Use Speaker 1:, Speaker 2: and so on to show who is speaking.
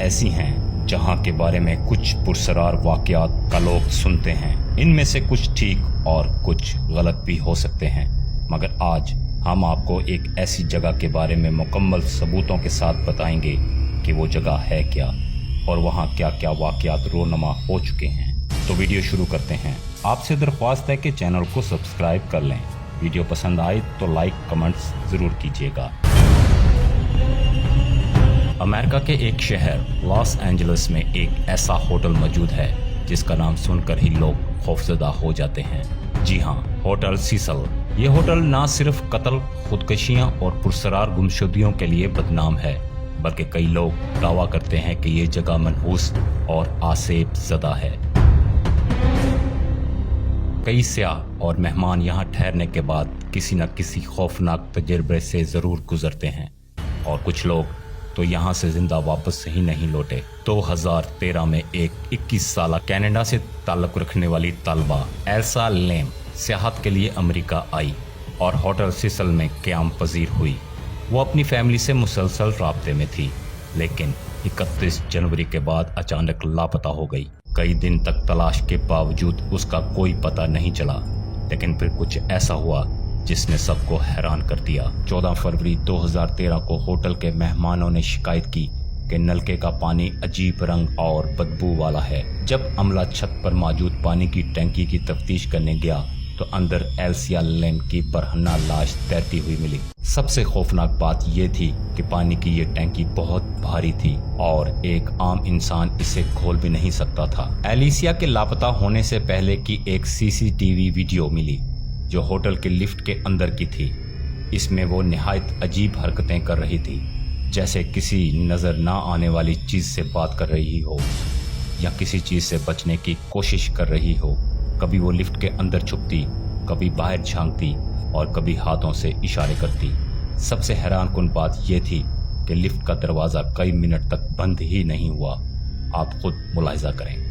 Speaker 1: ऐसी हैं जहां के बारे में कुछ पुरसरार वाकयात का लोग सुनते हैं। इनमें से कुछ ठीक और कुछ गलत भी हो सकते हैं, मगर आज हम आपको एक ऐसी जगह के बारे में मुकम्मल सबूतों के साथ बताएंगे कि वो जगह है क्या और वहाँ क्या क्या वाकयात रोनमा हो चुके हैं। तो वीडियो शुरू करते हैं। आपसे दरख्वास्त है कि चैनल को सब्सक्राइब कर लें। वीडियो पसंद आए तो लाइक कमेंट्स ज़रूर कीजिएगा। अमेरिका के एक शहर लॉस एंजलिस में एक ऐसा होटल मौजूद है जिसका नाम सुनकर ही लोग खौफजदा हो जाते हैं। जी हाँ, होटल सीसल। ये होटल ना सिर्फ कत्ल, खुदकशियां और पुरसरार गुमशुदगियों के लिए बदनाम है, बल्कि कई लोग दावा करते हैं कि ये जगह मनहूस और आसेब ज़दा है। कई सयाह और मेहमान यहाँ ठहरने के बाद किसी न किसी खौफनाक तजुर्बे से ज़रूर गुजरते हैं, और कुछ लोग तो यहाँ से जिंदा वापस ही नहीं लौटे। 2013 में एक 21 साल कनाडा से ताल्लुक़ रखने वाली तलबा एल्सा लेम सियाहत के लिए अमेरिका आई और होटल सीसल में क़याम पजीर हुई। वो अपनी फैमिली से मुसलसल राब्ते में थी, लेकिन 31 जनवरी के बाद अचानक लापता हो गई। कई दिन तक तलाश के बावजूद उसका कोई पता नहीं चला, लेकिन फिर कुछ ऐसा हुआ जिसने सबको हैरान कर दिया। 14 फरवरी 2013 को होटल के मेहमानों ने शिकायत की कि नलके का पानी अजीब रंग और बदबू वाला है। जब अमला छत पर मौजूद पानी की टंकी की तफ्तीश करने गया तो अंदर एल्सिया लेम की बरहन्ना लाश तैरती हुई मिली। सबसे खौफनाक बात यह थी कि पानी की ये टंकी बहुत भारी थी और एक आम इंसान इसे खोल भी नहीं सकता था। एलिसिया के लापता होने से पहले की एक सीसीटीवी वीडियो मिली जो होटल के लिफ्ट के अंदर की थी। इसमें वो निहायत अजीब हरकतें कर रही थी, जैसे किसी नज़र ना आने वाली चीज़ से बात कर रही हो या किसी चीज़ से बचने की कोशिश कर रही हो। कभी वो लिफ्ट के अंदर छुपती, कभी बाहर झांकती और कभी हाथों से इशारे करती। सबसे हैरानकुन बात यह थी कि लिफ्ट का दरवाज़ा कई मिनट तक बंद ही नहीं हुआ। आप खुद मुलाहिजा करें।